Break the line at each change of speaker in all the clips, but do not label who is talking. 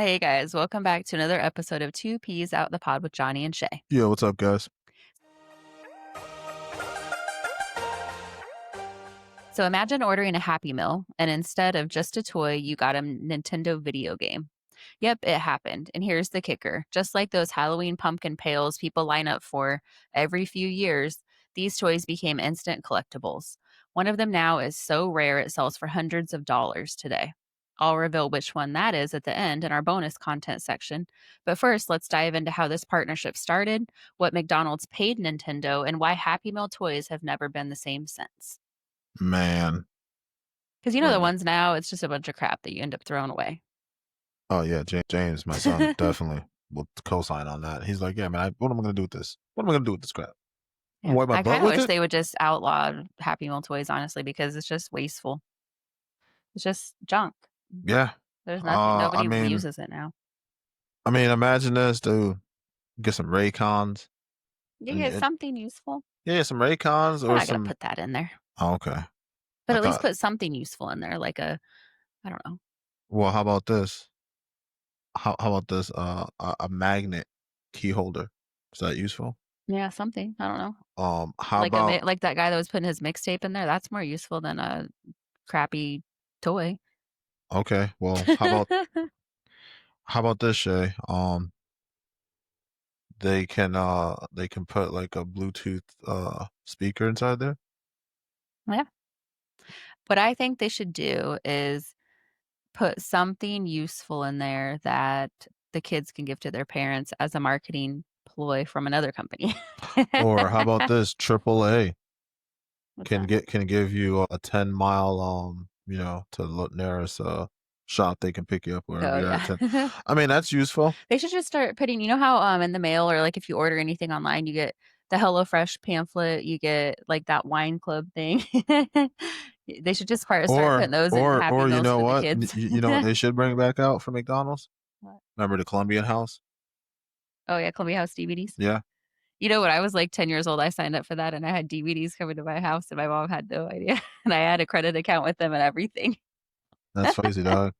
Hey guys, welcome back to another episode of Two Peas Out the Pod with Johnny and Shay.
Yeah, what's up, guys?
So imagine ordering a Happy Meal, and instead of just a toy, you got a Nintendo video game. Yep, it happened. And here's the kicker. Just like those Halloween pumpkin pails people line up for every few years, these toys became instant collectibles. One of them now is so rare it sells for hundreds of dollars today. I'll reveal which one that is at the end in our bonus content section. But first, let's dive into how this partnership started, what McDonald's paid Nintendo, and why Happy Meal toys have never been the same since.
Man.
Because you know
Wait a
the
minute.
ones now, it's just a bunch of crap that you end up throwing away.
Oh yeah, James, my son, definitely will co-sign on that. He's like, yeah, man, what am I gonna do with this? What am I gonna do with this crap?
Yeah.
Wipe my
I
butt
kind of
with
wish
it?
they would just outlaw Happy Meal toys, honestly, because it's just wasteful. It's just junk.
Yeah.
There's nothing.
Uh, I
Nobody
mean,
uses it now.
I mean, imagine this, dude. Get some Raycons,
You
and
get something useful.
yeah, some Raycons
They're
or
not going to
some.
put that in there,
Oh, okay.
but
I
at least
thought.
put something useful in there, like I don't know.
Well, how about this? How about this? A magnet key holder. Is that useful?
Yeah, something. I don't know.
How about
Like that guy that was putting his mixtape in there. That's more useful than a crappy toy.
okay? Well, how about this, Shay? They can put like a Bluetooth speaker inside there.
Yeah. What I think they should do is put something useful in there that the kids can give to their parents as a marketing ploy from another company.
Or how about this? AAA
What's
can
that?
give you a 10 mile to the nearest shop they can pick you up wherever
Oh
you're at.
yeah.
I mean that's useful.
They should just start putting, you know how in the mail or like if you order anything online, you get the HelloFresh pamphlet, you get like that wine club thing. They should just start
Or
putting those in
or
Happy
or you
Meals
know
for the
what?
kids.
You know what they should bring back out for McDonald's?
What?
Remember the Colombian House?
Oh yeah, Columbia House DVDs.
Yeah,
You know, when I was like 10 years old, I signed up for that and I had DVDs coming to my house and my mom had no idea. And I had a credit account with them and everything.
that's crazy, dog.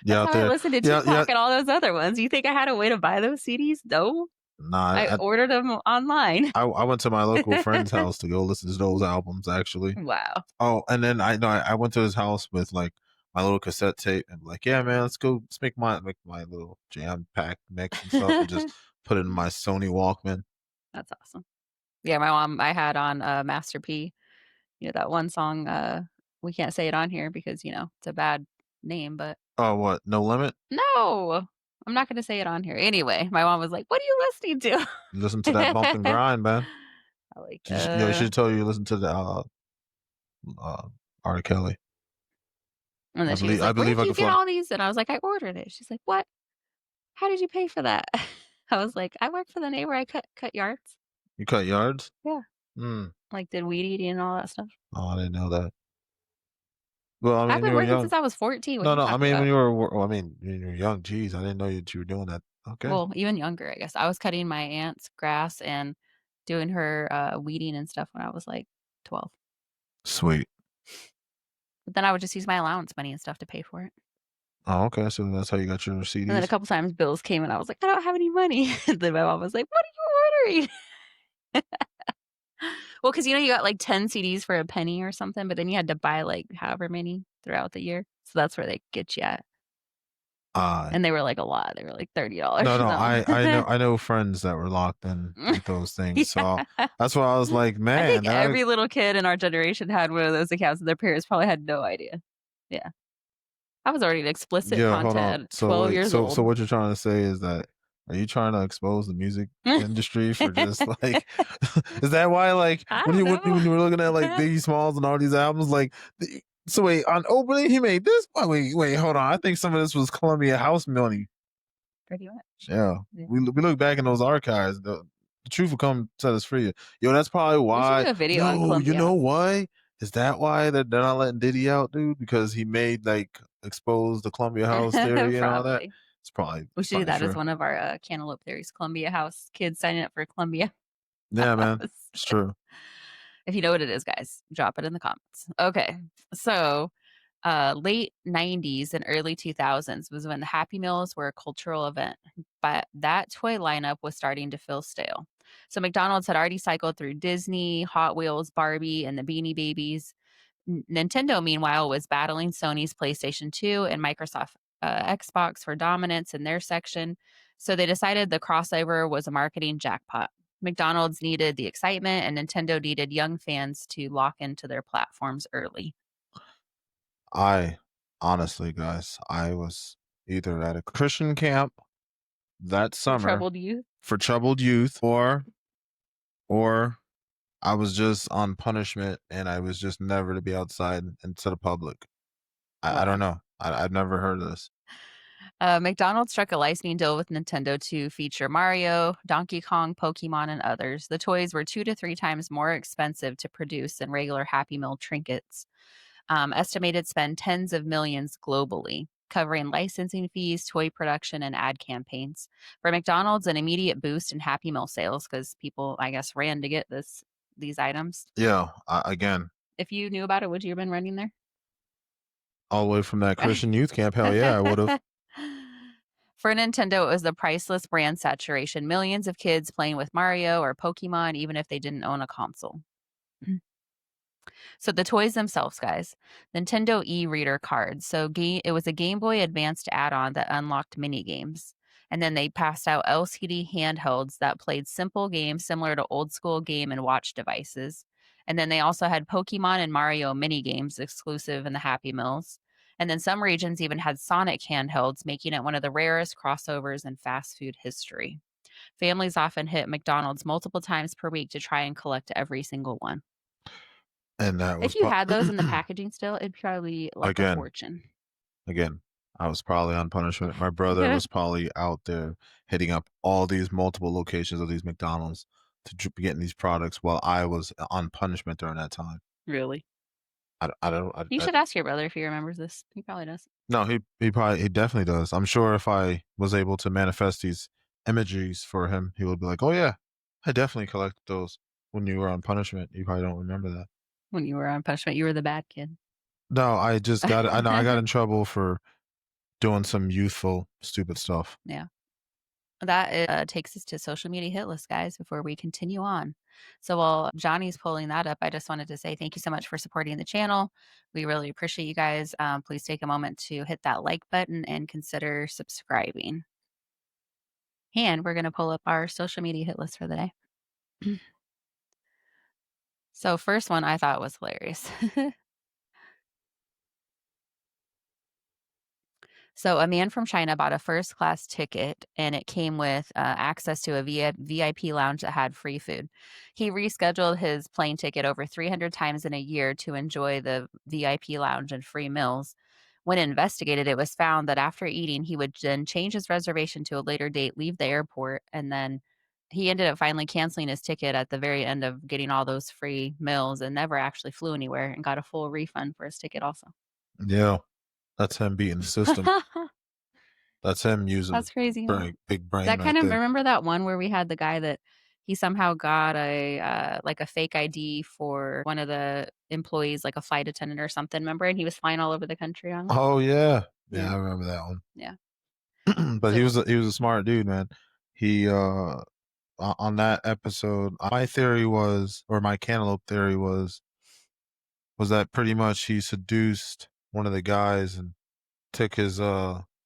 You
That's
out
how I
there?
listened to
Yeah, yeah.
Tupac and all those other ones. You think I had a way to buy those CDs? No.
Nah,
I ordered them online.
I went to my local friend's house to go listen to those albums actually.
Wow.
Oh, and then I know I went to his house with like my little cassette tape and like, yeah, man, let's make my little jam pack mix and stuff and just put it in my Sony Walkman.
That's awesome. Yeah, my mom, I had on Master P, you know, that one song. We can't say it on here because, you know, it's a bad name, but
Oh, what? No Limit?
no, I'm not going to say it on here. Anyway, my mom was like, what are you listening to?
Listen to that bump and grind, man.
I like,
You should tell you listen to the uh R. Kelly.
and then
I
she was
believe I
like, where
believe
did
I
you
can
get
fly.
all these? And I was like, I ordered it. She's like, what? How did you pay for that? I was like, I work for the neighbor. I cut yards.
You cut yards?
Yeah.
Hmm.
Like did weed eating and all that stuff.
Oh, I didn't know that. Well, I
I've
mean,
been
you were
working
young.
since I was 14. What are
No,
you
no. I
talking
mean,
about?
when you were young. Geez, I didn't know that you were doing that. Okay,
Well, even younger, I guess. I was cutting my aunt's grass and doing her weeding and stuff when I was like 12.
sweet.
But then I would just use my allowance money and stuff to pay for it.
Oh, okay. So that's how you got your
And then a
CDs.
couple times bills came and I was like, I don't have any money. And then my mom was like, what are you ordering? Well, because you know, you got like 10 CDs for a penny or something, but then you had to buy like however many throughout the year. So that's where they get you at.
Uh
And they were like a lot. They were like $30
no,
or
no. I know
something.
I know friends that were locked in with those things. So
Yeah.
that's why I was like,
I
man,
think every little kid in our generation had one of those accounts and their parents probably had no idea. Yeah. I was already explicit
yeah. Hold on.
content at
So
12
wait.
years
So
old.
what you're trying to say is that are you trying to expose the music industry for just like is that why like
I
when
don't
you were looking at like
know.
Biggie Smalls and all these albums like so wait on opening he made this oh, wait hold on I think some of this was Columbia House money.
Pretty much.
Yeah,
Yeah.
we look back in those archives. The truth will come set us free. Yo, that's probably
We should
why.
do a video on
Yo, you
Columbia
know
House.
why? Is that why they're not letting Diddy out, dude? Because he made like expose the Columbia House theory and all that.
Probably.
It's
We should do
probably
that as
true.
one of our cantaloupe theories. Columbia House. Kids signing up for Columbia
Yeah, man,
House.
it's true.
If you know what it is, guys, drop it in the comments. Okay. So Late 90s and early 2000s was when the Happy Meals were a cultural event, but that toy lineup was starting to feel stale. So McDonald's had already cycled through Disney, Hot Wheels, Barbie, and the Beanie Babies. Nintendo, meanwhile, was battling Sony's PlayStation 2 and Microsoft Xbox for dominance in their section. So they decided the crossover was a marketing jackpot. McDonald's needed the excitement, and Nintendo needed young fans to lock into their platforms early.
I honestly, guys, I was either at a Christian camp that
For
summer
troubled youth?
for troubled youth, or I was just on punishment and I was just never to be outside and to the public. I don't
Well,
know. I've never heard of this.
McDonald's struck a licensing deal with Nintendo to feature Mario, Donkey Kong, Pokemon, and others. The toys were 2 to 3 times more expensive to produce than regular Happy Meal trinkets. Estimated spend tens of millions globally, covering licensing fees, toy production, and ad campaigns. For McDonald's, an immediate boost in Happy Meal sales because people, I guess, ran to get these items.
Yeah, again,
If you knew about it, would you have been running there?
all the way from that Christian youth camp. Hell yeah, I would have.
For Nintendo, it was the priceless brand saturation. Millions of kids playing with Mario or Pokemon, even if they didn't own a console. So the toys themselves, guys, Nintendo e-reader cards. So it was a Game Boy Advanced add-on that unlocked mini games. And then they passed out LCD handhelds that played simple games similar to old school Game and Watch devices. And then they also had Pokemon and Mario mini games exclusive in the Happy Meals. And then some regions even had Sonic handhelds, making it one of the rarest crossovers in fast food history. Families often hit McDonald's multiple times per week to try and collect every single one.
And that was
If you had those in the packaging still, it'd probably like a
again,
fortune.
again. I was probably on punishment. My brother was probably out there hitting up all these multiple locations of these McDonald's to be getting these products while I was on punishment during that time.
Really?
I don't.
You should ask your brother if he remembers this. He probably does.
No, he definitely does. I'm sure if I was able to manifest these imageries for him, he would be like, "Oh yeah, I definitely collected those when you were on punishment." You probably don't remember that.
When you were on punishment, you were the bad kid.
No, I just got. I know I got in trouble for doing some youthful, stupid stuff.
Yeah. That takes us to social media hit list, guys, before we continue on. So while Johnny's pulling that up, I just wanted to say thank you so much for supporting the channel. We really appreciate you guys. Please take a moment to hit that like button and consider subscribing. And we're going to pull up our social media hit list for the day. So first one I thought was hilarious. So a man from China bought a first class ticket and it came with access to a VIP lounge that had free food. He rescheduled his plane ticket over 300 times in a year to enjoy the VIP lounge and free meals. When investigated, it was found that after eating, he would then change his reservation to a later date, leave the airport, and then he ended up finally canceling his ticket at the very end of getting all those free meals and never actually flew anywhere and got a full refund for his ticket also.
Yeah, that's him beating the system. That's him using
That's crazy, huh?
big brain
That
right
kind of
there.
remember that one where we had the guy that he somehow got like a fake ID for one of the employees, like a flight attendant or something, remember? And he was flying all over the country on it?
Oh yeah,
Yeah,
yeah, I remember that one.
yeah.
But
So
he was a smart dude, man. He on that episode, my theory was, or my cantaloupe theory was that pretty much he seduced one of the guys and took his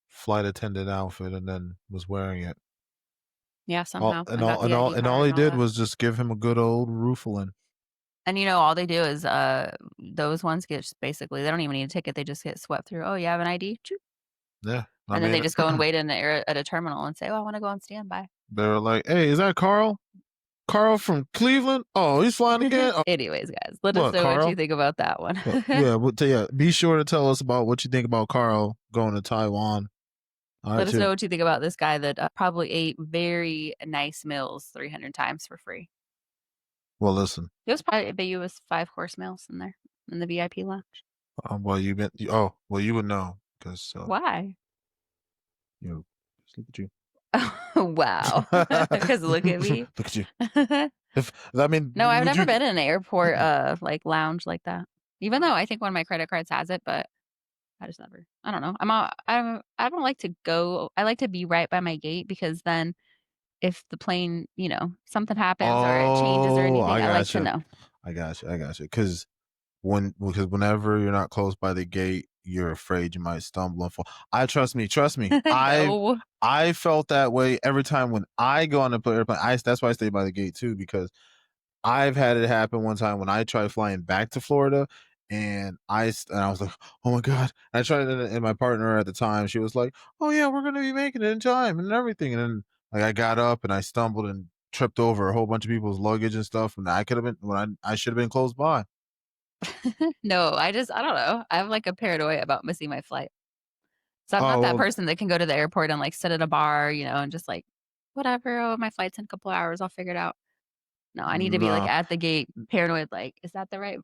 flight attendant outfit and then was wearing it.
yeah, somehow, and got
And
the ID
all
card
he
and all
did
that.
was just give him a good old roofling.
And, all they do is, those ones get just basically they don't even need a ticket, they just get swept through, "Oh, you have an ID? Choop."
Yeah, I
And then they
mean,
just go and wait in the air at a terminal and say, "Oh, I wanna go on standby."
they were like, "Hey, is that Carl? Carl from Cleveland? Oh, he's flying again. Oh,
Anyways, guys, let us
what,
know what you
Carl?
think about that one.
Yeah, yeah. Be sure to tell us about what you think about Carl going to Taiwan. All right,
Let us know
too.
what you think about this guy that probably ate very nice meals 300 times for free.
Well, listen.
It was probably, I bet you it was 5 course meals in there in the VIP lounge.
Well, oh, well, you would know because
Why?
you know, just look at you.
Wow. Because look at me.
Look at you. If I mean,
No, I've
would
never
you?
been in an airport like lounge like that. Even though I think one of my credit cards has it, but I just never. I don't know. I don't like to go. I like to be right by my gate because then if the plane, something happens or it changes or
Oh,
anything,
I
I like to
gotcha.
know.
I gotcha. I gotcha. Because whenever you're not close by the gate, you're afraid you might stumble and fall. I trust me.
No.
I felt that way every time when I go on a airplane. That's why I stay by the gate too, because I've had it happen one time when I tried flying back to Florida, and I was like, "Oh my god!" And I tried it, and my partner at the time, she was like, "Oh yeah, we're gonna be making it in time and everything." And then like I got up and I stumbled and tripped over a whole bunch of people's luggage and stuff, and I could have been when I should have been close by.
No, I don't know. I have like a paranoia about missing my flight. So I'm not
Oh
that
well,
person that can go to the airport and like sit at a bar, and just like, whatever. Oh, my flight's in a couple hours. I'll figure it out. No, I need to be like
no.
at the gate, paranoid, like, is that the right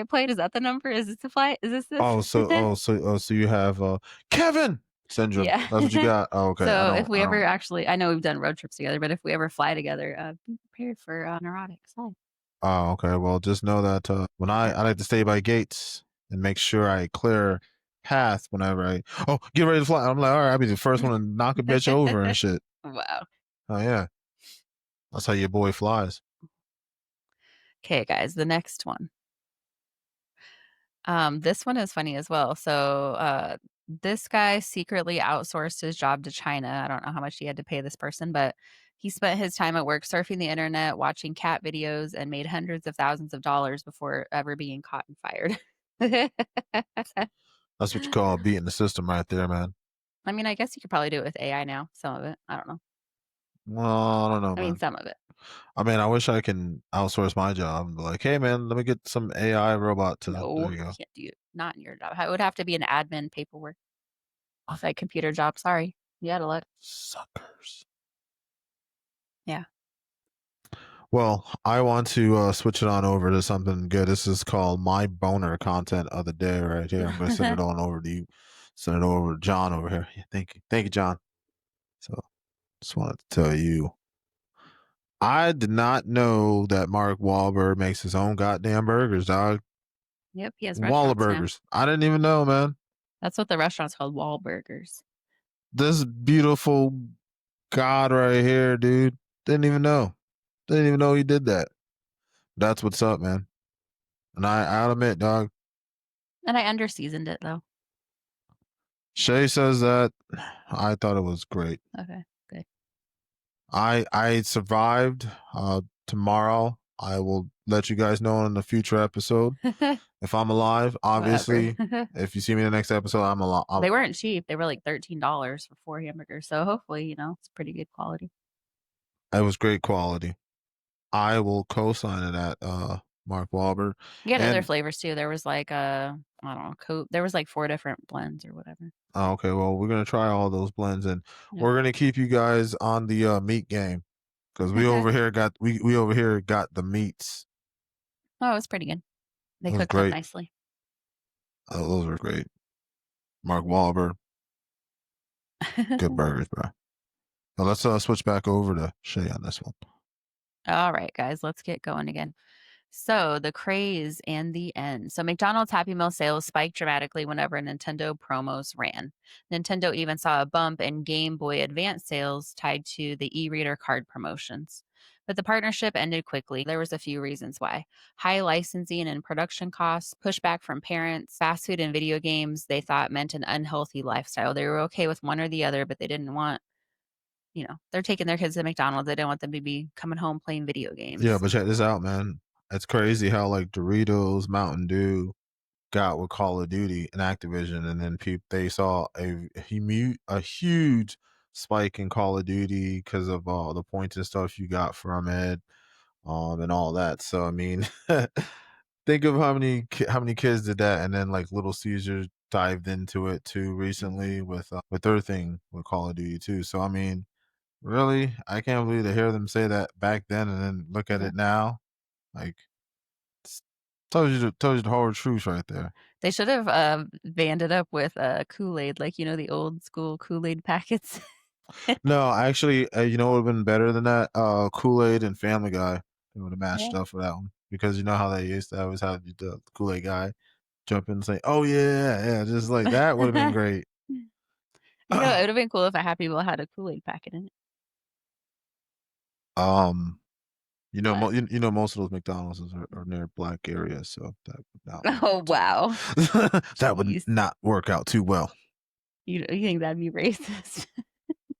plane? Is that the number? Is this the flight? Is this?
So you have Kevin syndrome.
Yeah.
That's what you got. Oh, okay.
So if we
I
ever
don't.
actually, I know we've done road trips together, but if we ever fly together, be prepared for neurotic side.
Oh, okay. Well, just know that when I like to stay by gates and make sure I clear path whenever get ready to fly. I'm like, all right, I'll be the first one to knock a bitch over and shit.
Wow.
Oh yeah, that's how your boy flies.
Okay, guys, the next one. This one is funny as well. So, this guy secretly outsourced his job to China. I don't know how much he had to pay this person, but he spent his time at work surfing the internet, watching cat videos, and made hundreds of thousands of dollars before ever being caught and fired.
That's what you call beating the system right there, man.
I mean, I guess you could probably do it with AI now. Some of it. I don't know.
Well, I don't know,
I mean,
man.
some of it.
I mean, I wish I can outsource my job and be like, hey, man, let me get some AI robot to. There
No,
you go.
can't do it. Not in your job. It would have to be an admin paperwork, off-site computer job. Sorry. You had to look.
Suckers.
Yeah.
Well, I want to switch it on over to something good. This is called my boner content of the day right here. I'm going to send it on over to you. Send it over to John over here. Yeah, thank you, John. So, just wanted to tell you, I did not know that Mark Wahlberg makes his own goddamn burgers, dog.
Yep. He has restaurants now.
Wahlburgers. I didn't even know, man.
That's what the restaurant's called, Wahlburgers.
This beautiful god right here, dude. Didn't even know. Didn't even know he did that. That's what's up, man. And I'll admit, dog.
And I underseasoned it though.
Shay says that. I thought it was great.
Okay, good.
I survived. Tomorrow I will let you guys know in the future episode if I'm alive.
Whatever.
Obviously, if you see me in the next episode, I'm alive.
They weren't cheap. They were like $13 for 4 hamburgers. So hopefully, it's pretty good quality.
It was great quality. I will co-sign it at Mark Wahlberg.
You had other
And
flavors too. There was like I don't know, there was like 4 different blends or whatever.
okay, well, we're gonna try all those blends, and
Yeah.
we're gonna keep you guys on the meat game because we over here got we over here got the meats.
Oh, it was pretty good. They
It was
cooked them
great.
nicely.
Those were great. Mark Wahlberg, good burgers, bro. Now let's switch back over to Shay on this one.
All right, guys, let's get going again. So, the craze and the end. So, McDonald's Happy Meal sales spiked dramatically whenever Nintendo promos ran. Nintendo even saw a bump in Game Boy Advance sales tied to the e reader card promotions. But the partnership ended quickly. There was a few reasons why. High licensing and production costs, pushback from parents, fast food and video games they thought meant an unhealthy lifestyle. They were okay with one or the other, but they didn't want, they're taking their kids to McDonald's. They don't want them to be coming home playing video
Yeah,
games.
but check this out, man. It's crazy how like Doritos, Mountain Dew got with Call of Duty and Activision, and then they saw a huge spike in Call of Duty because of all the points and stuff you got from it, and all that. So I mean, think of how many kids did that, and then like Little Caesars dived into it too recently with their thing with Call of Duty too. So I mean, really, I can't believe to hear them say that back then, and then look at
Yeah.
it now. Like, it's- tells you the whole truth right there.
They should have, banned it up with, Kool-Aid, like, the old school Kool-Aid packets.
No, actually, you know what would have been better than that? Kool-Aid and Family Guy. They would have
Yeah.
matched up for that one because you know how they used to always have the Kool-Aid guy jump in and say, "Oh yeah, yeah," just like that would have been great.
It would have been cool if a Happy Meal had a Kool-Aid packet in it.
um,
What?
you know, most of those McDonald's are near black areas, so that would not work
Oh,
out too
wow.
well. That would
Jeez.
not work out too well.
You think that'd be racist?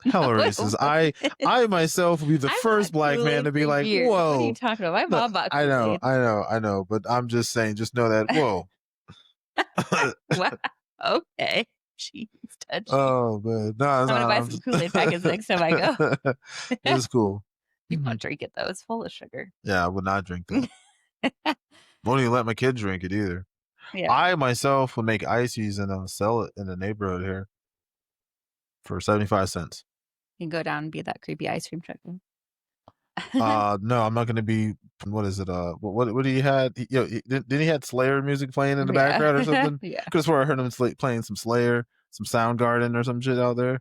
Hella
No, it
racist.
wouldn't.
I myself will be the
I
first
bought
black man
Kool-Aid
to
for
be like,
years. What are you
"Whoa."
talking about? My
No,
mom bought Kool-Aid.
I know, but I'm just saying, just know that, whoa.
Wow. Okay. Jeez, touchy.
Oh man, no,
I'm
no,
gonna buy
I'm
some
just.
Kool-Aid packets next time I go.
It's cool.
You
Mhm.
won't drink it though. It's full of sugar.
Yeah, I would not drink that. Won't even let my kids drink it either.
Yeah.
I myself would make ices and sell it in the neighborhood here for 75 cents.
You can go down and be that creepy ice cream truck.
No, I'm not gonna be. What is it? What he had? Didn't he had Slayer music playing in the
Yeah.
background or something?
Yeah.
Could have swore I heard him playing some Slayer, some Soundgarden or some shit out there.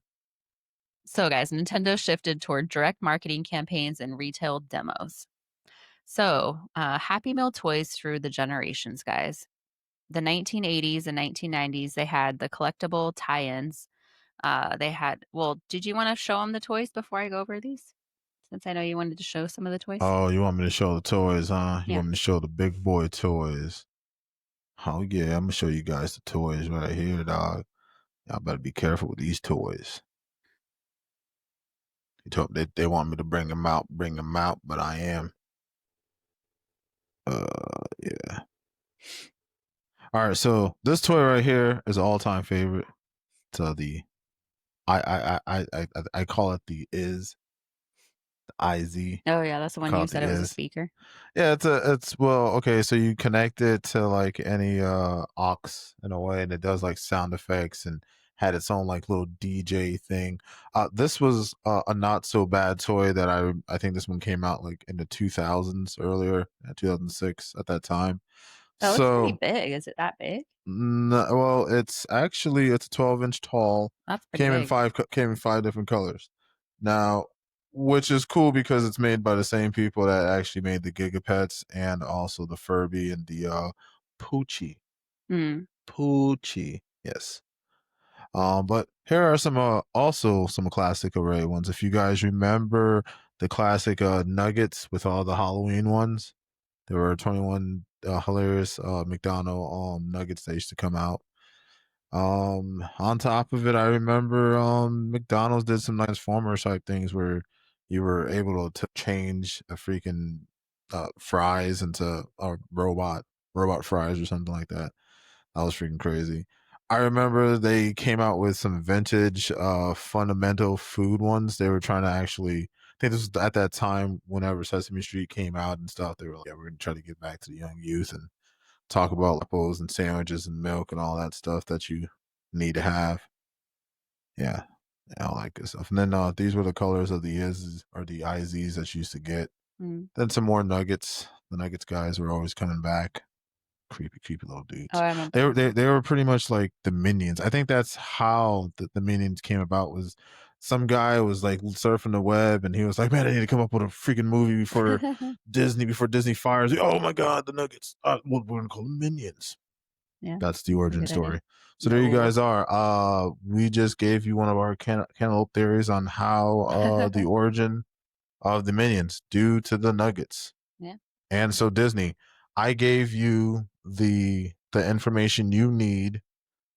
So, guys, Nintendo shifted toward direct marketing campaigns and retail demos. So, Happy Meal toys through the generations, guys. The 1980s and 1990s, they had the collectible tie-ins. They had, well, did you want to show them the toys before I go over these? Since I know you wanted to show some of the toys.
Oh, you want me to show the toys, huh? You
Yeah.
want me to show the big boy toys? Oh yeah, I'm gonna show you guys the toys right here, dog. Y'all better be careful with these toys. They want me to bring them out, but I am. Yeah. All right, so this toy right here is an all-time favorite. So the I call it the IZ.
Oh, yeah, that's the one
Call
you
it the
said it was a
is.
speaker.
Yeah, it's well, okay, so you connect it to like any aux in a way, and it does like sound effects and had its own like little DJ thing. This was a not so bad toy that I think this one came out like in the 2000s earlier, 2006 at that time.
That looks pretty
So
big. Is it that big?
no, well, it's a 12-inch tall.
That's pretty big.
Came in 5 different colors. Now, which is cool because it's made by the same people that actually made the Gigapets and also the Furby and the Poochie.
Mm.
Poochie. Yes. But here are some also some classic array ones. If you guys remember the classic nuggets with all the Halloween ones, there were 21 hilarious McDonald nuggets that used to come out. On top of it, I remember McDonald's did some nice Transformer type things where you were able to change a freaking fries into robot fries or something like that. That was freaking crazy. I remember they came out with some vintage fundamental food ones. They were trying to actually, I think this was at that time whenever Sesame Street came out and stuff. They were like, yeah, we're gonna try to get back to the young youth and talk about apples and sandwiches and milk and all that stuff that you need to have. Yeah. Yeah, I like good stuff. And then these were the colors of the is or the IZs that you used to get.
Mm.
Then some more nuggets. The nuggets guys were always coming back. Creepy, creepy little
Oh,
dudes.
I remember.
They were pretty much like the minions. I think that's how the minions came about. Was some guy was like surfing the web and he was like, "Man, I need to come up with a freaking movie before Disney fires." Oh my god, the nuggets. We're gonna call them minions.
Yeah,
That's the
that's a
origin
good idea.
story. So there you
No.
guys are. We just gave you one of our cantaloupe theories on how the origin of the minions due to the nuggets.
Yeah.
And so Disney, I gave you the information you need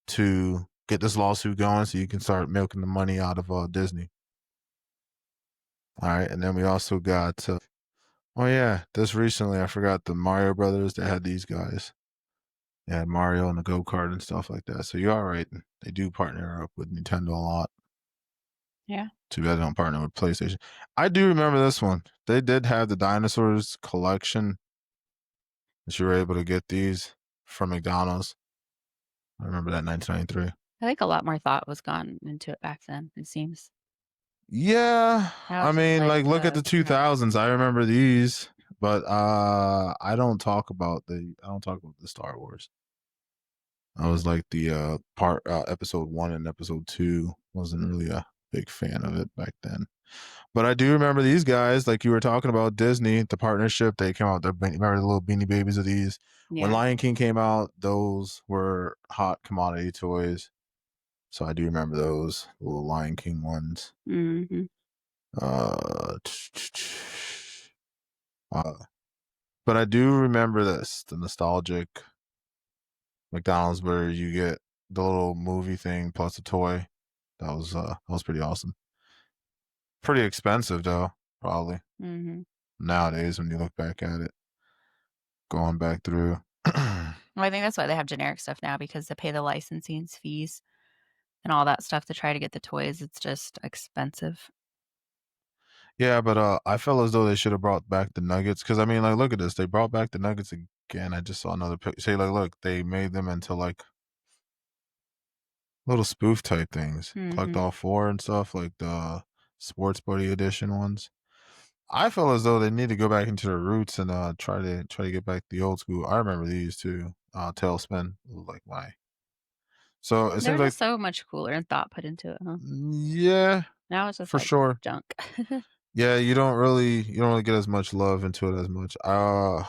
to get this lawsuit going so you can start milking the money out of Disney. All right, and then we also got oh yeah, this recently I forgot the Mario brothers. They had these guys. They had Mario and the go kart and stuff like that. So you're all right. They do partner up with Nintendo a lot.
Yeah.
Too bad they don't partner with PlayStation. I do remember this one. They did have the dinosaurs collection that you were able to get these from McDonald's. I remember that in 1993.
I think a lot more thought was gone into it back then, it seems.
Yeah,
Now
I
it's just
mean,
like,
like look at the
yeah.
2000s. I remember these, but I don't talk about the Star Wars. I was like the part episode 1 and episode 2 wasn't really big fan of it back then. But I do remember these guys, like you were talking about Disney, the partnership. They came out. Remember the little beanie babies of these. When
Yeah.
Lion King came out, those were hot commodity toys. So I do remember those little Lion King ones.
Hmm.
Uh, uh, but I do remember this, the nostalgic McDonald's where you get the little movie thing plus a toy. That was pretty awesome. Pretty expensive though, probably
Hmm.
nowadays when you look back at it, going back through.
Well, I think that's why they have generic stuff now because they pay the licensing fees and all that stuff to try to get the toys. It's just expensive.
Yeah, but I feel as though they should have brought back the nuggets because I mean, like, look at this. They brought back the nuggets again. I just saw another picture. Say, like, look, they made them into like little spoof type things. Collect
Hmm.
all four and stuff, like the sports buddy edition ones. I feel as though they need to go back into their roots and try to get back the old school. I remember these too. Tailspin was like my. So it
They
seems
were
like
just so much cooler and thought put into it, huh?
yeah,
Now it's just
for
like
sure.
junk.
Yeah, you don't really get as much love into it as much. I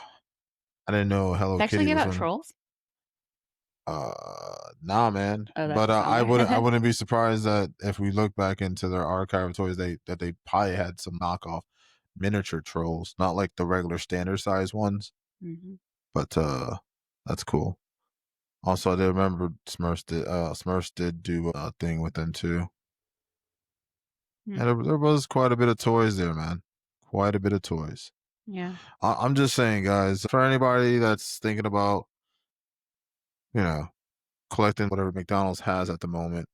didn't know Hello
They actually
Kitty
give
was
out
one.
trolls?
Nah, man.
Oh,
But
that's
I
funny.
wouldn't I wouldn't be surprised that if we look back into their archive of toys, they probably had some knockoff miniature trolls, not like the regular standard size ones.
Hmm.
But that's cool. Also, I did remember Smurfs did do a thing with them too.
Hmm.
And there was quite a bit of toys there, man. Quite a bit of toys.
Yeah.
I'm just saying, guys, for anybody that's thinking about, you know, collecting whatever McDonald's has at the moment,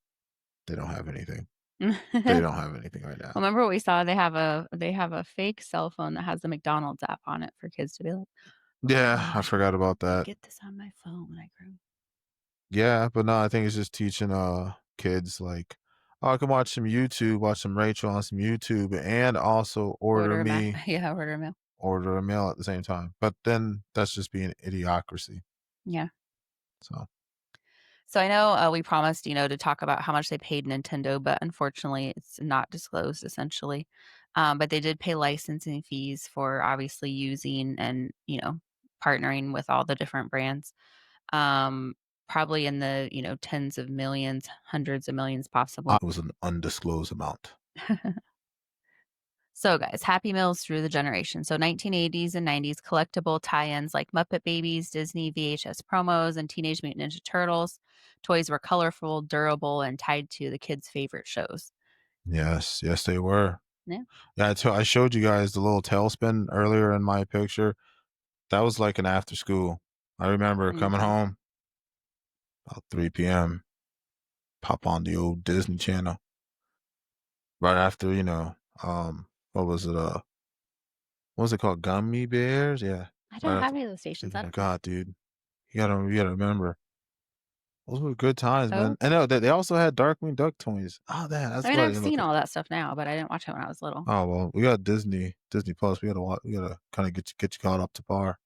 they don't have anything. They
Well,
don't have anything right now.
remember what we saw? They have a fake cell phone that has the McDonald's app on it for kids to be like,
Yeah, I
"Oh,
forgot about
I
that.
get this on my phone when I grow."
Yeah, but no, I think it's just teaching kids like, oh, I can watch some YouTube, watch some Rachel on some YouTube, and also
Order a Mac. Yeah, order a meal.
order a meal at the same time. But then that's just being idiocracy.
Yeah.
So
So I know we promised, to talk about how much they paid Nintendo, but unfortunately, it's not disclosed essentially. But they did pay licensing fees for obviously using and partnering with all the different brands. Um, Probably in the tens of millions, hundreds of millions, possibly.
it was an undisclosed amount.
So, guys, Happy Meals through the generation. So, 1980s and 90s collectible tie ins like Muppet Babies, Disney VHS promos, and Teenage Mutant Ninja Turtles. Toys were colorful, durable, and tied to the kids' favorite shows.
Yes, yes, they were.
Yeah.
Yeah, I showed you guys the little tailspin earlier in my picture. That was like an after school. I remember coming
Hmm.
home about 3 p.m. Pop on the old Disney Channel right after, what was it? What was it called? Gummy Bears? Yeah.
I don't
Right
have
after.
any of those stations. I
Oh my
don't know.
God, dude. You gotta remember. Those were good times,
Oh,
man. And no, they also had Darkwing Duck toys. Oh, man,
I
that's
mean,
what I
I've
didn't look
seen
at.
all that stuff now, but I didn't watch it when I was little.
Oh well, we got Disney Plus. We gotta kind of get you caught up to par.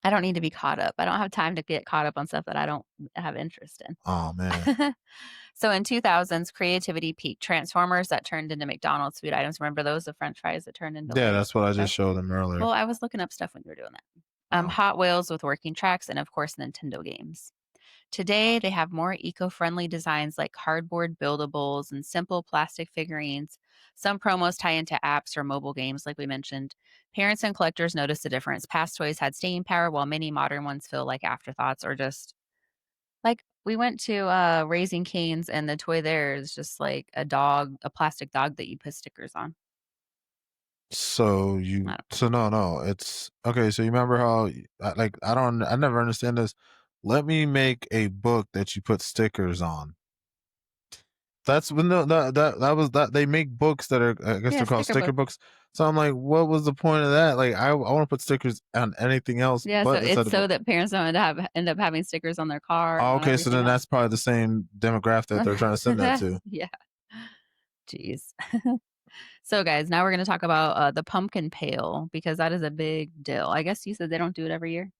I don't need to be caught up. I don't have time to get caught up on stuff that I don't have interest
Oh man.
in. So in 2000s, creativity peaked. Transformers that turned into McDonald's food items. Remember those? The French fries that turned into
Yeah,
like
that's what I
stuff.
just showed them earlier.
Well, I was looking up stuff when you were doing that.
Oh.
Hot Wheels with working tracks, and of course, Nintendo games. Today, they have more eco friendly designs like cardboard buildables and simple plastic figurines. Some promos tie into apps or mobile games, like we mentioned. Parents and collectors notice the difference. Past toys had staying power, while many modern ones feel like afterthoughts or just like we went to Raising Cane's, and the toy there is just like a dog, a plastic dog that you put stickers on. I don't
So no, it's okay. So you remember how I never understand this. Let me make a book that you put stickers on. That's when that was that they make books that are I guess
Yeah,
they're called
sticker
sticker
book.
books. So I'm like, what was the point of that? Like I want to put stickers on anything else
Yeah, so
but
it's
inside the book.
so that parents don't end up having stickers on their car and
Oh,
on
okay, so
everything
then
else.
that's probably the same demographic that they're trying to send that to.
Yeah. Jeez. So, guys, now we're going to talk about the pumpkin pail because that is a big deal. I guess you said they don't do it every year.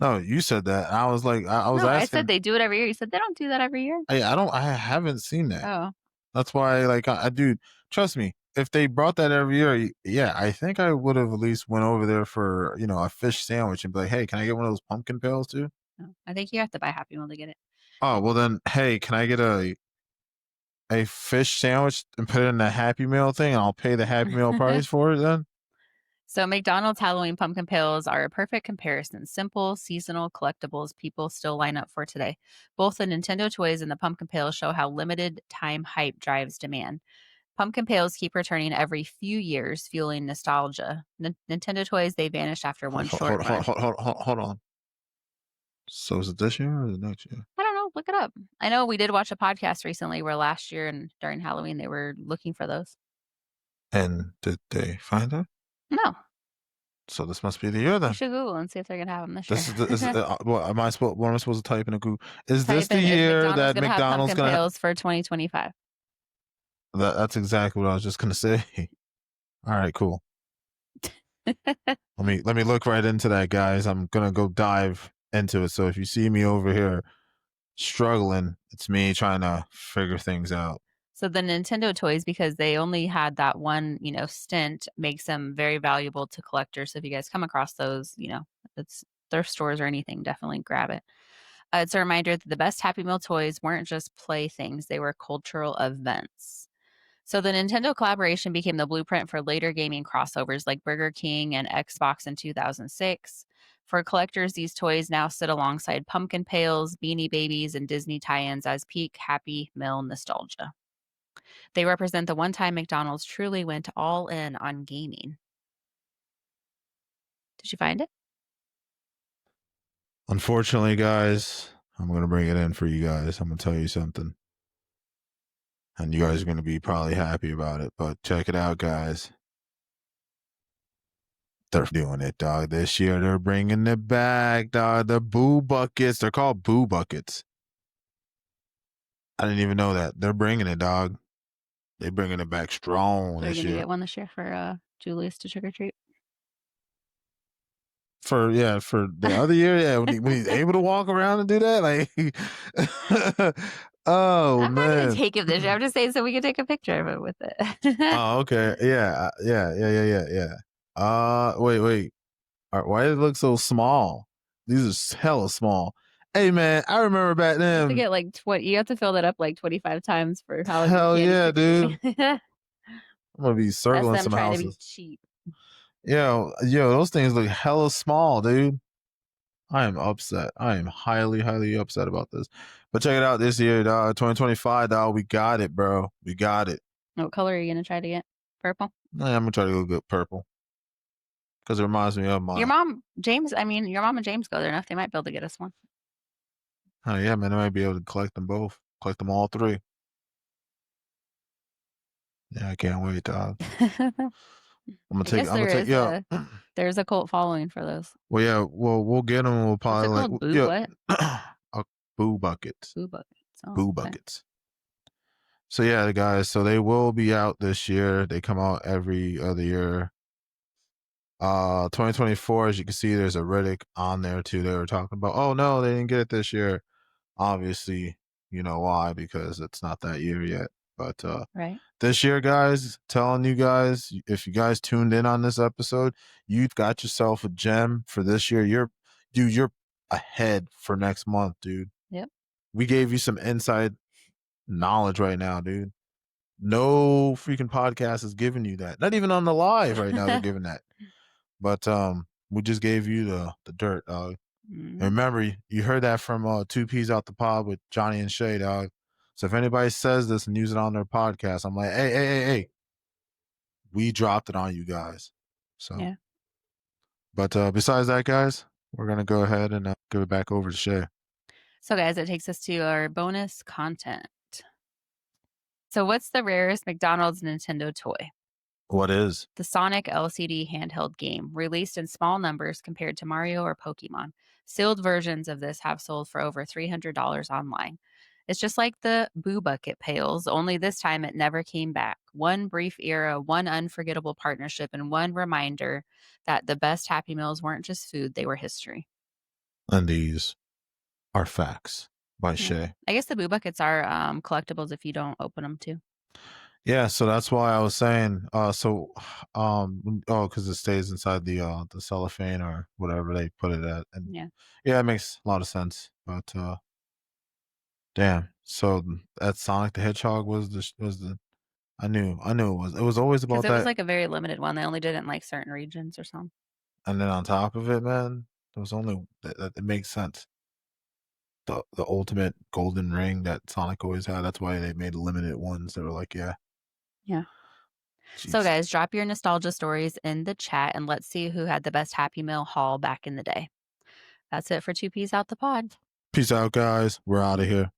No, you said that. I was like, I was
No, I said
asking.
they do it every year. You said they don't do that every year.
I haven't seen that.
Oh.
That's why, like, dude, trust me. If they brought that every year, yeah, I think I would have at least went over there for a fish sandwich and be like, hey, can I get one of those pumpkin pails too?
No, I think you have to buy Happy Meal to get it.
Oh, well then, hey, can I get a fish sandwich and put it in the Happy Meal thing, and I'll pay the Happy Meal price for it then?
So, McDonald's Halloween pumpkin pails are a perfect comparison. Simple, seasonal collectibles people still line up for today. Both the Nintendo toys and the pumpkin pails show how limited time hype drives demand. Pumpkin pails keep returning every few years, fueling nostalgia. Nintendo toys, they vanished after one short run.
Hold on. So is it this year or the next year?
I don't know. Look it up. I know we did watch a podcast recently where last year and during Halloween they were looking for those.
And did they find it?
No,
So this must be the year
you
then.
should Google and see if they're gonna have them this
This is the, is
year.
what am I supposed to type in a Google? Is this
Type
the
in is
year
McDonald's
that
gonna have
McDonald's
pumpkin
gonna?
pails for 2025?
That's exactly what I was just gonna say. All right, cool. Let me look right into that, guys. I'm gonna go dive into it. So if you see me over here struggling, it's me trying to figure things out.
So the Nintendo toys, because they only had that one, stint, makes them very valuable to collectors. So if you guys come across those, it's thrift stores or anything, definitely grab it. It's a reminder that the best Happy Meal toys weren't just playthings; they were cultural events. So the Nintendo collaboration became the blueprint for later gaming crossovers like Burger King and Xbox in 2006. For collectors, these toys now sit alongside pumpkin pails, beanie babies, and Disney tie-ins as peak Happy Meal nostalgia. They represent the one time McDonald's truly went all in on gaming. Did you find it?
Unfortunately, guys, I'm gonna bring it in for you guys. I'm gonna tell you something, and you guys are gonna be probably happy about it. But check it out, guys. They're doing it, dog. This year they're bringing it back, dog. The boo buckets. They're called boo buckets. I didn't even know that. They're bringing it, dog. They bringing it back strong
So you're
this
gonna
year.
get one this year for Julius to trick or treat?
For the other year, yeah, when he's able to walk around and do that, like, oh
I'm not gonna
man.
take him this year. I'm just saying so we can take a picture of it with it.
Oh, okay, yeah, yeah. Wait. Why does it look so small? These are hella small. Hey man, I remember back
You have to
then.
get like 20. You have to fill that up like 25 times for Halloween
Hell
candy
yeah,
trick or
dude.
treat.
I'm gonna be
That's
circling
them
some
trying to be
houses.
cheap.
Yo, those things look hella small, dude. I am upset. I am highly, highly upset about this. But check it out this year, dog. 2025, dog. We got it, bro. We got it.
What color are you gonna try to get? Purple?
I'm gonna try to go get purple because it reminds me of
Your
my.
mom, your mom and James go there enough. They might be able to get us one.
Oh yeah, man. I might be able to collect them both. Collect them all three. Yeah, I can't wait, dog. I'm gonna
I
take.
guess
I'm gonna take. Yeah.
there's a cult following for those.
Well, yeah. Well, we'll get them. We'll
What's
probably
it called? Boo
yeah.
what?
Boo buckets.
Boo buckets. Oh,
Boo
okay.
buckets. So yeah, guys. So they will be out this year. They come out every other year. 2024, as you can see, there's a Riddick on there too. They were talking about, oh no, they didn't get it this year. Obviously, you know why, because it's not that year yet. But
Right.
this year, guys, telling you guys, if you guys tuned in on this episode, you've got yourself a gem for this year. You're ahead for next month, dude.
Yep.
We gave you some inside knowledge right now, dude. No freaking podcast is giving you that. Not even on the live right now, they're giving that. But we just gave you the dirt, dog. And
Mhm.
remember, you heard that from Two Peas Out the Pod with Johnny and Shay, dog. So if anybody says this and use it on their podcast, I'm like, hey, we dropped it on you guys. So,
Yeah.
but besides that, guys, we're gonna go ahead and give it back over to Shay.
So, guys, it takes us to our bonus content. So, what's the rarest McDonald's Nintendo toy?
What is?
The Sonic LCD handheld game, released in small numbers compared to Mario or Pokemon. Sealed versions of this have sold for over $300 online. It's just like the Boo Bucket pails, only this time it never came back. One brief era, one unforgettable partnership, and one reminder that the best Happy Meals weren't just food, they were history.
And these are facts by
Yeah.
Shay.
I guess the Boo Buckets are collectibles if you don't open them too.
Yeah, so that's why I was saying, oh, because it stays inside the cellophane or whatever they put it at, and
Yeah.
yeah, it makes a lot of sense. But damn, so that Sonic the Hedgehog was the I knew it was always
Because
about
it was
that,
like a very limited one. They only did it in like certain regions or something.
and then on top of it, man, there was only that it makes sense. The ultimate golden ring that Sonic always had. That's why they made limited ones. They were like, yeah,
Yeah. So,
jeez.
guys, drop your nostalgia stories in the chat and let's see who had the best Happy Meal haul back in the day. That's it for Two Peas Out the Pod.
Peace out, guys. We're out of here.